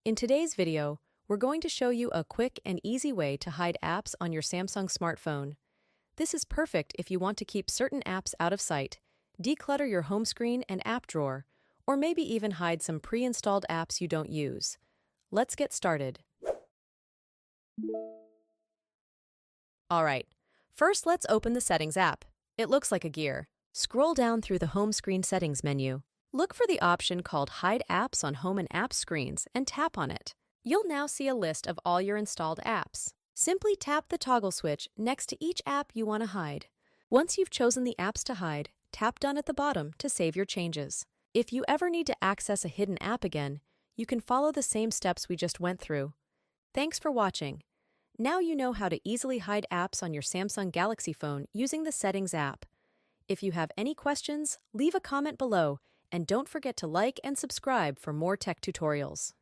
In today's video, we're going to show you a quick and easy way to hide apps on your Samsung smartphone. This is perfect if you want to keep certain apps out of sight, declutter your home screen and app drawer, or maybe even hide some pre-installed apps you don't use. Let's get started. Alright, first let's open the Settings app. It looks like a gear. Scroll down through the home screen settings menu. Look for the option called Hide Apps on Home and Apps screens and tap on it. You'll now see a list of all your installed apps. Simply tap the toggle switch next to each app you want to hide. Once you've chosen the apps to hide, tap Done at the bottom to save your changes. If you ever need to access a hidden app again, you can follow the same steps we just went through. Thanks for watching. Now you know how to easily hide apps on your Samsung Galaxy phone using the Settings app. If you have any questions, leave a comment below and don't forget to like and subscribe for more tech tutorials.